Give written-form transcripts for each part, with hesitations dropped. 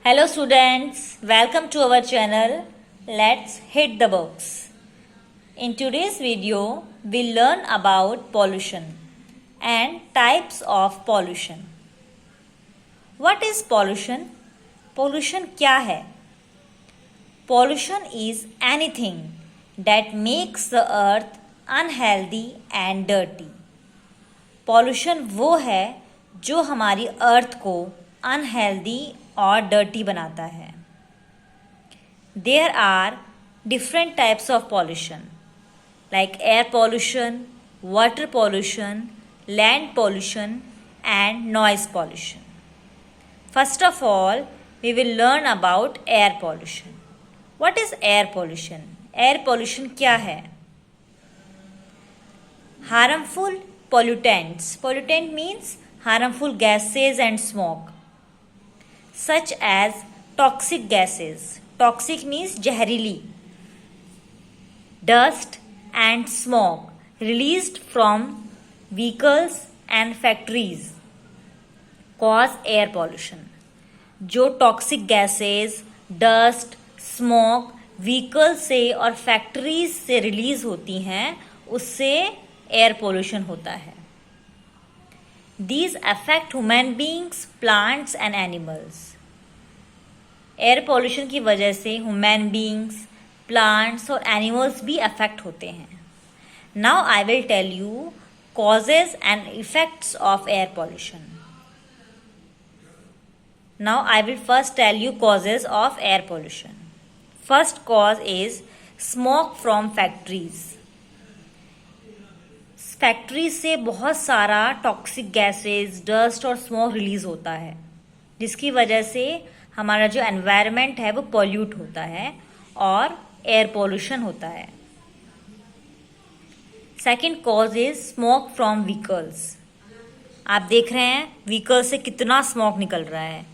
Hello students, welcome to our channel. Let's hit the books. In today's video, we'll learn about pollution and types of pollution. What is pollution? Pollution क्या है? Pollution is anything that makes the earth unhealthy and dirty. Pollution वो है जो हमारी अर्थ को unhealthy और dirty बनाता है. There are different types of pollution like air pollution, water pollution, land pollution and noise pollution. First of all, we will learn about air pollution. What is air pollution? Air pollution क्या है? Harmful pollutants. Pollutant means harmful gases and smoke, such as toxic gases. Toxic means जहरीली. Dust and smoke released from vehicles and factories cause air pollution. जो toxic gases, dust, smoke vehicle से और factories से release होती हैं, उससे air pollution होता है. These affect human beings, plants and animals. Air pollution की वजह से ह्यूमन बींग्स, प्लांट्स और एनिमल्स भी अफेक्ट होते हैं. Now I will tell you causes and effects of air pollution. Now I will first tell you causes of air pollution. First cause is smoke from factories. Factory से बहुत सारा toxic gases, dust और smoke release होता है, जिसकी वजह से हमारा जो एनवायरनमेंट है वो पॉल्यूट होता है और एयर पोल्यूशन होता है. Second cause is smoke from vehicles. आप देख रहे हैं व्हीकल से कितना स्मोक निकल रहा है.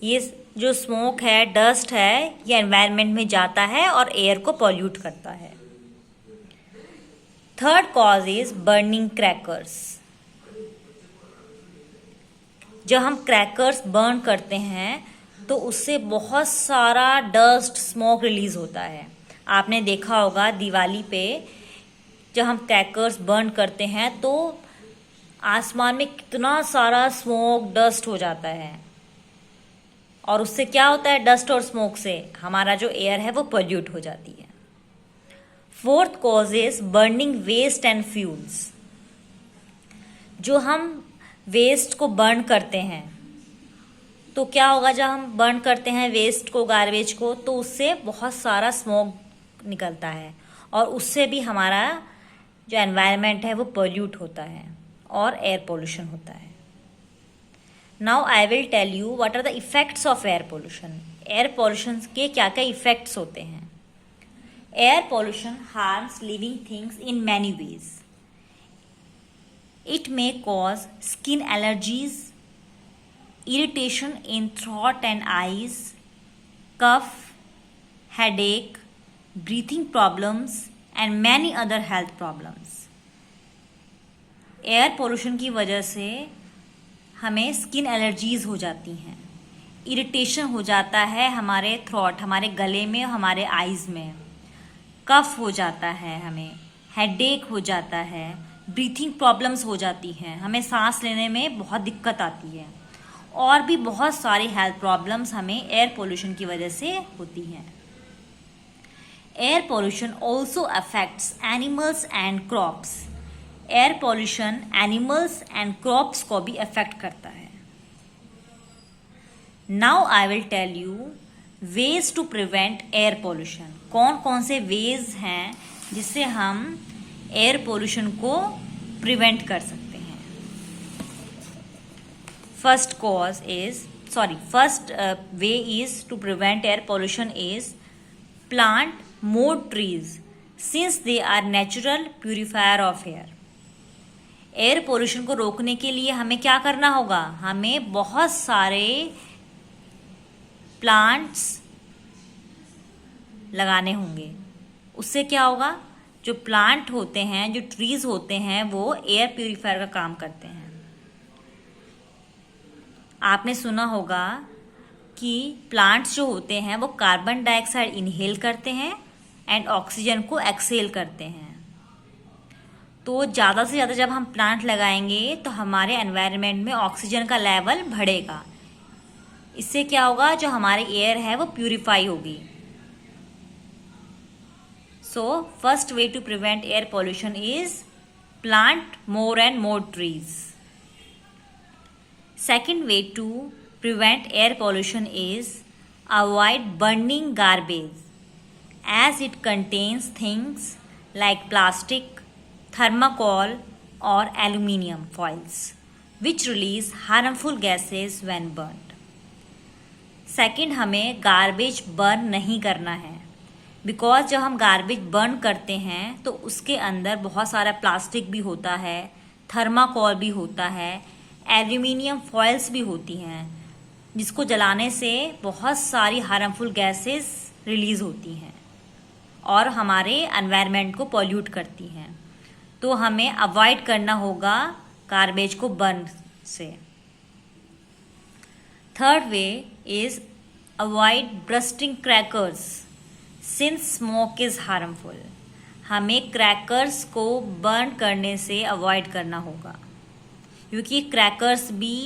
ये जो स्मोक है, डस्ट है, ये एनवायरनमेंट में जाता है और एयर को पॉल्यूट करता है. Third cause is burning crackers. जब हम क्रैकर्स बर्न करते हैं तो उससे बहुत सारा डस्ट, स्मोक रिलीज होता है. आपने देखा होगा दिवाली पे जब हम क्रैकर्स बर्न करते हैं तो आसमान में कितना सारा स्मोक, डस्ट हो जाता है. और उससे क्या होता है? डस्ट और स्मोक से हमारा जो एयर है वो पोल्यूट हो जाती है. Fourth cause is burning waste and fuels. जो हम वेस्ट को बर्न करते हैं तो क्या होगा? जब हम बर्न करते हैं वेस्ट को, गार्बेज को, तो उससे बहुत सारा स्मोक निकलता है और उससे भी हमारा जो एनवायरनमेंट है वो पोल्यूट होता है और एयर पोल्यूशन होता है. Now I will tell you what are the effects of air pollution. Air pollution के क्या क्या इफेक्ट्स होते हैं. Air pollution harms living things in many ways. It may cause skin allergies, irritation in throat and eyes, cough, headache, breathing problems, and many other health problems. Air pollution की वजह से हमें skin allergies हो जाती हैं, irritation हो जाता है हमारे थ्रोट, हमारे गले में, हमारे आईज में, कफ हो जाता है, हमें हेडेक हो जाता है, ब्रीथिंग प्रॉब्लम्स हो जाती हैं, हमें सांस लेने में बहुत दिक्कत आती है और भी बहुत सारी हेल्थ प्रॉब्लम्स हमें एयर पोल्यूशन की वजह से होती हैं. Air pollution also affects animals and crops. Air pollution animals and crops को भी अफेक्ट करता है. Now I will tell you ways to prevent air pollution. कौन कौन से वेज हैं जिससे हम एयर पोल्यूशन को प्रिवेंट कर सकते हैं. First way is to prevent air pollution is plant more trees since they are natural purifier of air. Air pollution को रोकने के लिए हमें क्या करना होगा? हमें बहुत सारे प्लांट्स लगाने होंगे. उससे क्या होगा? जो प्लांट होते हैं, जो ट्रीज होते हैं, वो एयर प्यूरिफायर का काम करते हैं. आपने सुना होगा कि प्लांट्स जो होते हैं वो कार्बन डाइऑक्साइड इनहेल करते हैं एंड ऑक्सीजन को एक्सहेल करते हैं। तो ज़्यादा से ज़्यादा जब हम प्लांट लगाएंगे तो हमारे एनवायरनमेंट में ऑक्सीजन का लेवल बढ़ेगा। इससे क्या होगा, जो हमारी एयर है वो प्यूरिफाई होगी। So first way to prevent air pollution is plant more and more trees. Second way to prevent air pollution is avoid burning garbage as it contains things like plastic, thermocol or aluminium foils which release harmful gases when burnt. Second, हमें garbage burn नहीं करना है, because जब हम garbage burn करते हैं तो उसके अंदर बहुत सारा प्लास्टिक भी होता है, थर्माकोल भी होता है, एल्यूमिनियम फॉइल्स भी होती हैं, जिसको जलाने से बहुत सारी हार्मफुल गैसेस रिलीज होती हैं और हमारे एनवायरनमेंट को पॉल्यूट करती हैं। तो हमें अवॉइड करना होगा गार्बेज को बर्न से। Third way is avoid bursting crackers since smoke is harmful. हमें क्रैकर्स को बर्न करने से अवॉइड करना होगा, क्योंकि क्रैकर्स भी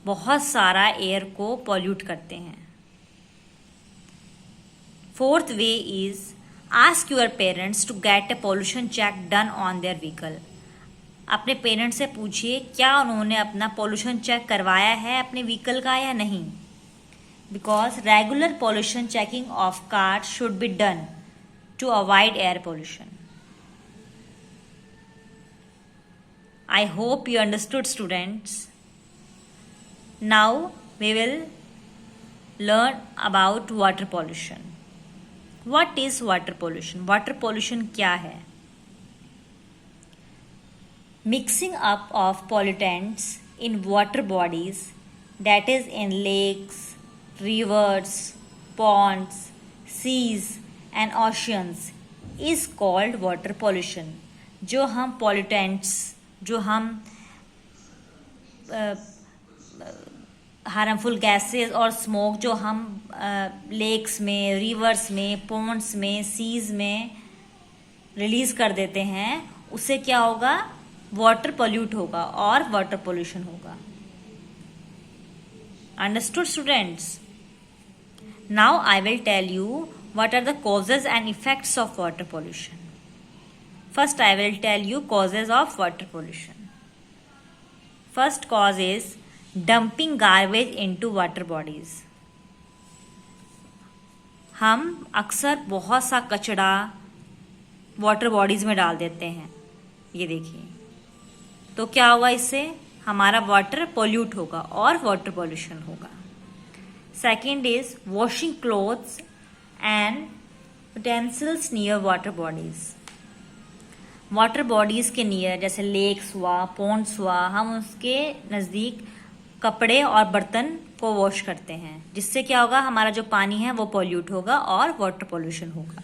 बहुत सारा एयर को पॉल्यूट करते हैं। Fourth way is ask your parents to get a pollution check done on their vehicle. अपने पेरेंट्स से पूछिए क्या उन्होंने अपना पॉल्यूशन चेक करवाया है अपने व्हीकल का या नहीं, because regular pollution checking of car should be done to avoid air pollution. I hope you understood students. Now we will learn about water pollution. What is water pollution? Water pollution क्या है? Mixing up of pollutants in water bodies, that is in lakes, rivers, ponds, seas and oceans is called water pollution. जो हम pollutants, जो हम harmful gases और smoke जो हम lakes में, रिवर्स में, पॉन्ड्स में, सीज में रिलीज कर देते हैं, उससे क्या होगा, वाटर पोल्यूट होगा और वाटर पोल्यूशन होगा। Understood students? Now I will tell you what are the causes and effects of water pollution. First I will tell you causes of water pollution. First cause is dumping garbage into water bodies. हम अक्सर बहुत सा कचरा water bodies में डाल देते हैं, ये देखिए, तो क्या होगा, इससे हमारा वाटर पोल्यूट होगा और वाटर पोल्यूशन होगा। Second is washing clothes and utensils near water bodies. Water bodies के नियर, जैसे लेक्स हुआ, पॉन्ड्स हुआ, हम उसके नज़दीक कपड़े और बर्तन को वॉश करते हैं, जिससे क्या होगा, हमारा जो पानी है वो पोल्यूट होगा और वाटर पोल्यूशन होगा।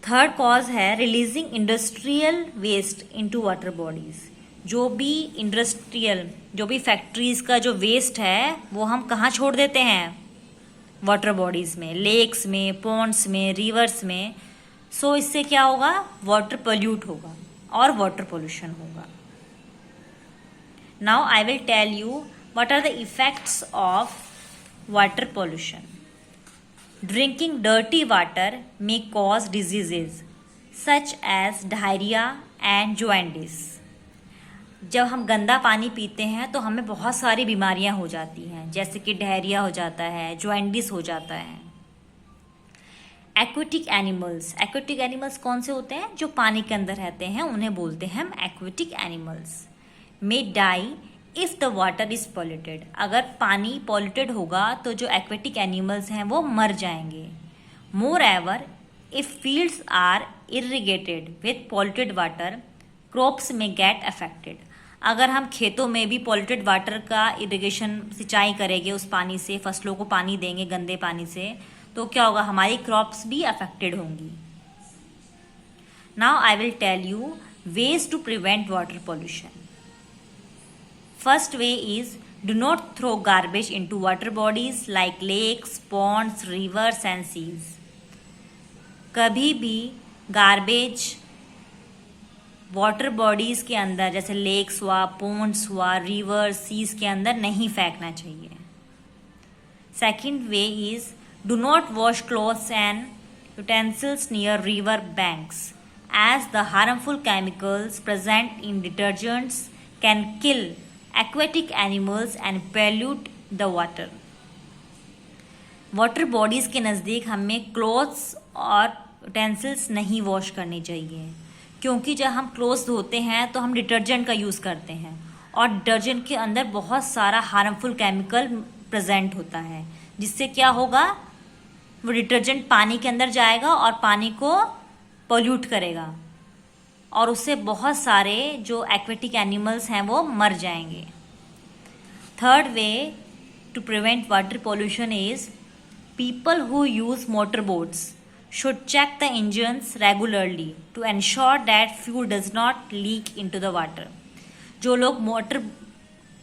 थर्ड कॉज है releasing industrial waste into water bodies. जो भी फैक्ट्रीज का जो वेस्ट है वो हम कहाँ छोड़ देते हैं, वाटर बॉडीज में, लेक्स में, पॉन्ड्स में, रिवर्स में। सो इससे क्या होगा, वाटर पोल्यूट होगा और वाटर पोल्यूशन होगा। Now I will tell you what are the effects of water pollution. Drinking dirty water may cause diseases such as diarrhea and jaundice. जब हम गंदा पानी पीते हैं तो हमें बहुत सारी बीमारियां हो जाती हैं, जैसे कि डायरिया हो जाता है, जॉन्डिस हो जाता है. एक्वेटिक एनिमल्स कौन से होते हैं? जो पानी के अंदर रहते हैं, उन्हें बोलते हैं हम aquatic animals. May die if the water is polluted. अगर पानी पॉल्यूटेड होगा तो जो एक्वेटिक एनिमल्स हैं वो मर जाएंगे. Moreover if fields are irrigated with polluted water, crops में गेट अफेक्टेड. अगर हम खेतों में भी पॉल्यूटेड वाटर का इरिगेशन, सिंचाई करेंगे, उस पानी से फसलों को पानी देंगे गंदे पानी से, तो क्या होगा, हमारी क्रॉप्स भी अफेक्टेड होंगी. Now I will tell you ways to prevent water pollution. First way is Do not throw garbage into water bodies like lakes, ponds, rivers and seas. कभी भी गार्बेज वाटर बॉडीज के अंदर जैसे lakes हुआ, पोन्ड्स हुआ, reverse, seize के अंदर नहीं फेंकना चाहिए. Second way is do not wash clothes and utensils near river banks as the harmful chemicals present in detergents can kill aquatic animals and pollute the water. Water bodies के नज़दीक हमें clothes और utensils नहीं wash करनी चाहिए, क्योंकि जब हम क्लोथ्स धोते हैं तो हम डिटर्जेंट का यूज़ करते हैं और डिटर्जेंट के अंदर बहुत सारा हार्मफुल केमिकल प्रेजेंट होता है, जिससे क्या होगा, वो डिटर्जेंट पानी के अंदर जाएगा और पानी को पोल्यूट करेगा और उससे बहुत सारे जो एक्वेटिक एनिमल्स हैं वो मर जाएंगे. Third way to prevent water pollution is people who use motor boats should check the engines regularly to ensure that fuel does not leak into the water. जो लोग मोटर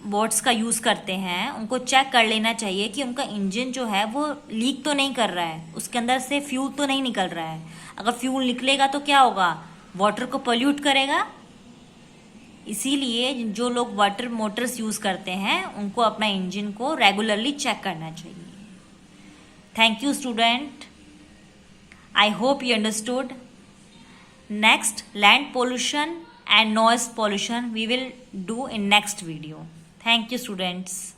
बोट्स का use करते हैं उनको चेक कर लेना चाहिए कि उनका इंजन जो है वो लीक तो नहीं कर रहा है, उसके अंदर से फ्यूल तो नहीं निकल रहा है. अगर फ्यूल निकलेगा तो क्या होगा, वाटर को पोल्यूट करेगा. इसीलिए जो लोग वाटर मोटर्स यूज़ करते हैं उनको अपना इंजन को रेगुलरली चेक करना चाहिए. Thank you student, I hope you understood. Next, land pollution and noise pollution we will do in next video. Thank you students.